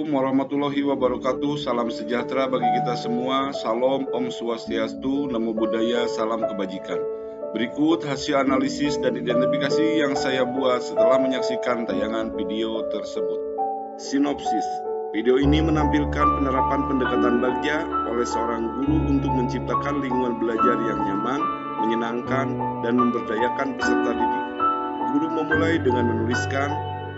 Assalamualaikum warahmatullahi wabarakatuh. Salam sejahtera bagi kita semua. Salam, Om Swastiastu, Namo Buddhaya, salam kebajikan. Berikut hasil analisis dan identifikasi yang saya buat setelah menyaksikan tayangan video tersebut. Sinopsis. Video ini menampilkan penerapan pendekatan Bagja oleh seorang guru untuk menciptakan lingkungan belajar yang nyaman, menyenangkan, dan memberdayakan peserta didik. Guru memulai dengan menuliskan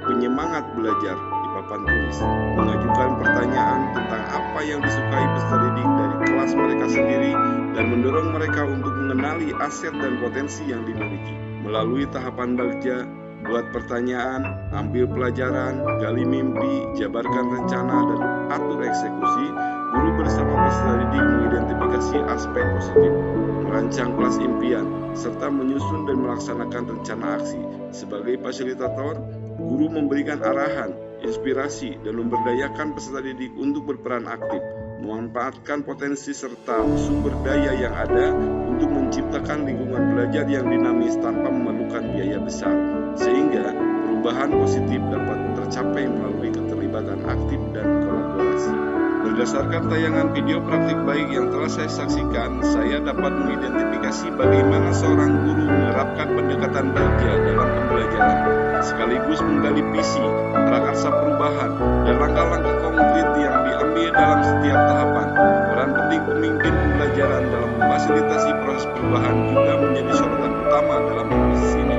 penyemangat belajar di papan tulis, mengajukan pertanyaan tentang apa yang disukai peserta didik dari kelas mereka sendiri, dan mendorong mereka untuk mengenali aset dan potensi yang dimiliki. Melalui tahapan Bagja, buat pertanyaan, ambil pelajaran, gali mimpi, jabarkan rencana, dan atur eksekusi, guru bersama peserta didik mengidentifikasi aspek positif, merancang kelas impian, serta menyusun dan melaksanakan rencana aksi. Sebagai fasilitator, guru memberikan arahan, inspirasi, dan memberdayakan peserta didik untuk berperan aktif, memanfaatkan potensi serta sumber daya yang ada untuk menciptakan lingkungan belajar yang dinamis tanpa memerlukan biaya besar, sehingga perubahan positif dapat tercapai melalui keterlibatan aktif dan kolaborasi. Berdasarkan tayangan video praktik baik yang telah saya saksikan, saya dapat mengidentifikasi bagaimana seorang guru menerapkan pendekatan Bagja dalam pembelajaran, sekaligus menggali visi, prakarsa perubahan, dan langkah-langkah konkret yang diambil dalam setiap tahapan. Peran penting pemimpin pembelajaran dalam memfasilitasi proses perubahan juga menjadi sorotan utama dalam proses ini.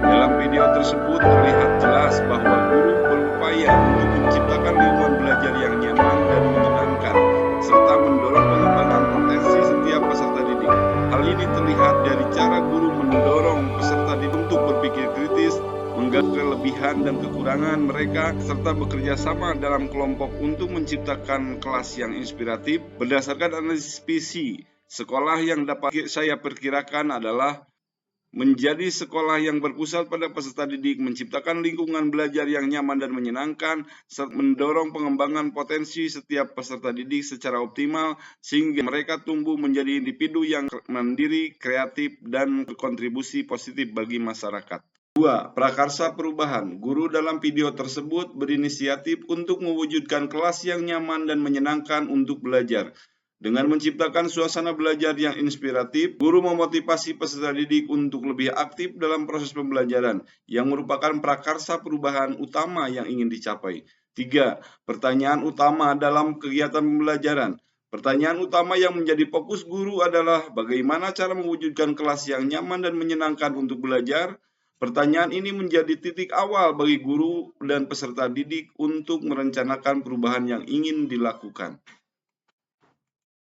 Dalam video tersebut terlihat jelas bahwa guru berupaya untuk menciptakan lingkungan belajar yang nyaman dan menyenangkan, serta mendorong pengembangan potensi setiap peserta didik. Hal ini terlihat dari cara guru mendorong peserta didik untuk berpikir kritis, menggali kelebihan dan kekurangan mereka, serta bekerja sama dalam kelompok untuk menciptakan kelas yang inspiratif. Berdasarkan analisis visi, sekolah yang dapat saya perkirakan adalah menjadi sekolah yang berpusat pada peserta didik, menciptakan lingkungan belajar yang nyaman dan menyenangkan, serta mendorong pengembangan potensi setiap peserta didik secara optimal, sehingga mereka tumbuh menjadi individu yang mandiri, kreatif, dan berkontribusi positif bagi masyarakat. 2. Prakarsa perubahan. Guru dalam video tersebut berinisiatif untuk mewujudkan kelas yang nyaman dan menyenangkan untuk belajar. Dengan menciptakan suasana belajar yang inspiratif, guru memotivasi peserta didik untuk lebih aktif dalam proses pembelajaran, yang merupakan prakarsa perubahan utama yang ingin dicapai. 3. Pertanyaan utama dalam kegiatan pembelajaran. Pertanyaan utama yang menjadi fokus guru adalah bagaimana cara mewujudkan kelas yang nyaman dan menyenangkan untuk belajar. Pertanyaan ini menjadi titik awal bagi guru dan peserta didik untuk merencanakan perubahan yang ingin dilakukan.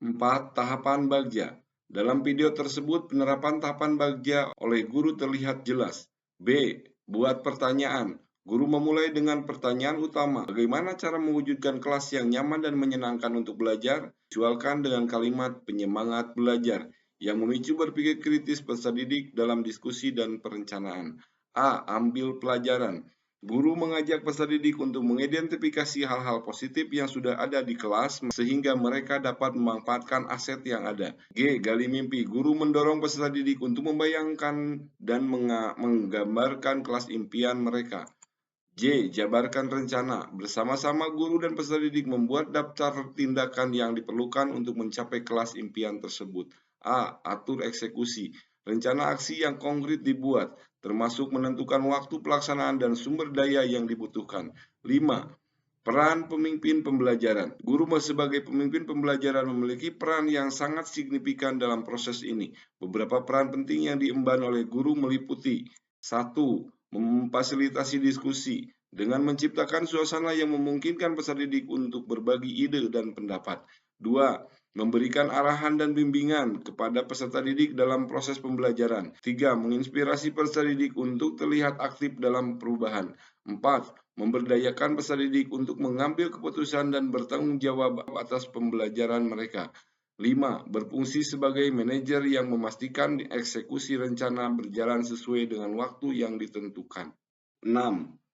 4. Tahapan Bagja. Dalam video tersebut, penerapan tahapan Bagja oleh guru terlihat jelas. B. Buat pertanyaan. Guru memulai dengan pertanyaan utama. Bagaimana cara mewujudkan kelas yang nyaman dan menyenangkan untuk belajar? Visualkan dengan kalimat penyemangat belajar yang memicu berpikir kritis peserta didik dalam diskusi dan perencanaan. A. Ambil pelajaran. Guru mengajak peserta didik untuk mengidentifikasi hal-hal positif yang sudah ada di kelas sehingga mereka dapat memanfaatkan aset yang ada. G. Gali mimpi. Guru mendorong peserta didik untuk membayangkan dan menggambarkan kelas impian mereka. J. Jabarkan rencana. Bersama-sama guru dan peserta didik membuat daftar tindakan yang diperlukan untuk mencapai kelas impian tersebut. A. Atur eksekusi. Rencana aksi yang konkret dibuat, termasuk menentukan waktu pelaksanaan dan sumber daya yang dibutuhkan. 5. Peran pemimpin pembelajaran. Guru sebagai pemimpin pembelajaran memiliki peran yang sangat signifikan dalam proses ini. Beberapa peran penting yang diemban oleh guru meliputi 1. Memfasilitasi diskusi dengan menciptakan suasana yang memungkinkan peserta didik untuk berbagi ide dan pendapat. 2. Memberikan arahan dan bimbingan kepada peserta didik dalam proses pembelajaran. 3. Menginspirasi peserta didik untuk terlihat aktif dalam perubahan. 4. Memberdayakan peserta didik untuk mengambil keputusan dan bertanggung jawab atas pembelajaran mereka. 5. Berfungsi sebagai manajer yang memastikan eksekusi rencana berjalan sesuai dengan waktu yang ditentukan. 6.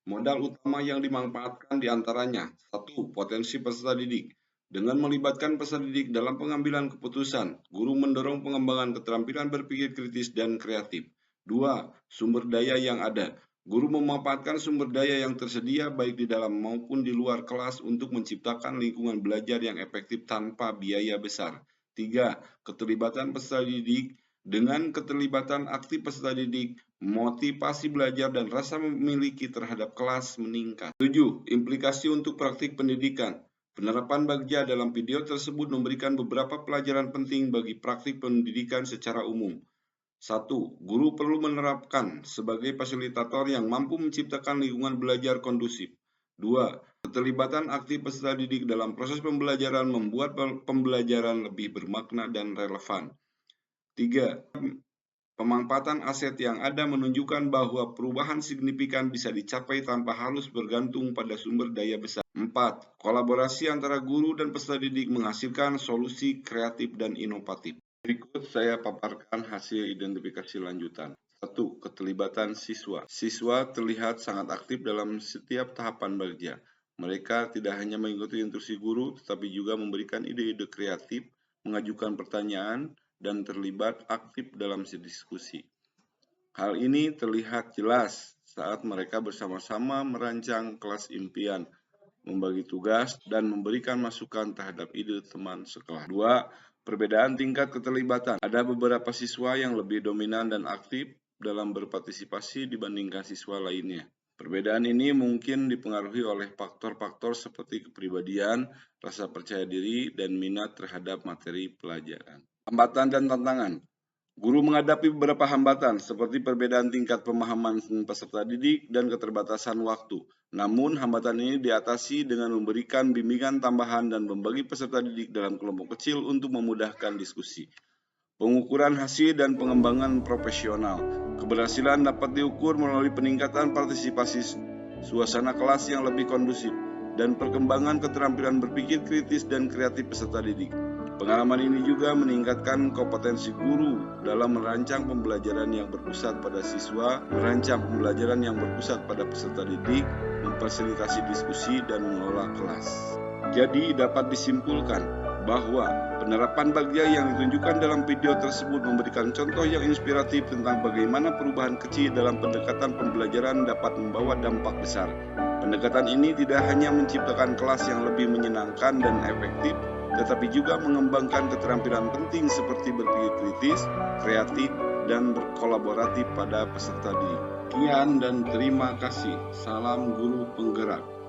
Modal utama yang dimanfaatkan diantaranya. 1. Potensi peserta didik. Dengan melibatkan peserta didik dalam pengambilan keputusan, guru mendorong pengembangan keterampilan berpikir kritis dan kreatif. 2. Sumber daya yang ada. Guru memanfaatkan sumber daya yang tersedia baik di dalam maupun di luar kelas untuk menciptakan lingkungan belajar yang efektif tanpa biaya besar. 3. Keterlibatan peserta didik. Dengan keterlibatan aktif peserta didik, motivasi belajar dan rasa memiliki terhadap kelas meningkat. 7. Implikasi untuk praktik pendidikan. Penerapan Bagja dalam video tersebut memberikan beberapa pelajaran penting bagi praktik pendidikan secara umum. 1. Guru perlu menerapkan sebagai fasilitator yang mampu menciptakan lingkungan belajar kondusif. 2. Keterlibatan aktif peserta didik dalam proses pembelajaran membuat pembelajaran lebih bermakna dan relevan. 3. Pemanfaatan aset yang ada menunjukkan bahwa perubahan signifikan bisa dicapai tanpa harus bergantung pada sumber daya besar. 4. Kolaborasi antara guru dan peserta didik menghasilkan solusi kreatif dan inovatif. Berikut saya paparkan hasil identifikasi lanjutan. 1. Keterlibatan siswa. Siswa terlihat sangat aktif dalam setiap tahapan Bagja. Mereka tidak hanya mengikuti instruksi guru, tetapi juga memberikan ide-ide kreatif, mengajukan pertanyaan, dan terlibat aktif dalam diskusi. Hal ini terlihat jelas saat mereka bersama-sama merancang kelas impian, membagi tugas, dan memberikan masukan terhadap ide teman sekelas. 2. Perbedaan tingkat keterlibatan. Ada beberapa siswa yang lebih dominan dan aktif dalam berpartisipasi dibandingkan siswa lainnya. Perbedaan ini mungkin dipengaruhi oleh faktor-faktor seperti kepribadian, rasa percaya diri, dan minat terhadap materi pelajaran. Hambatan dan tantangan. Guru menghadapi beberapa hambatan seperti perbedaan tingkat pemahaman peserta didik dan keterbatasan waktu. Namun, hambatan ini diatasi dengan memberikan bimbingan tambahan dan membagi peserta didik dalam kelompok kecil untuk memudahkan diskusi. Pengukuran hasil dan pengembangan profesional. Keberhasilan dapat diukur melalui peningkatan partisipasi, suasana kelas yang lebih kondusif, dan perkembangan keterampilan berpikir kritis dan kreatif peserta didik. Pengalaman ini juga meningkatkan kompetensi guru dalam merancang pembelajaran yang berpusat pada siswa, merancang pembelajaran yang berpusat pada peserta didik, memfasilitasi diskusi, dan mengelola kelas. Jadi dapat disimpulkan bahwa penerapan Bagja yang ditunjukkan dalam video tersebut memberikan contoh yang inspiratif tentang bagaimana perubahan kecil dalam pendekatan pembelajaran dapat membawa dampak besar. Pendekatan ini tidak hanya menciptakan kelas yang lebih menyenangkan dan efektif, tetapi juga mengembangkan keterampilan penting seperti berpikir kritis, kreatif, dan berkolaboratif pada peserta didik. Sekian dan terima kasih. Salam guru penggerak.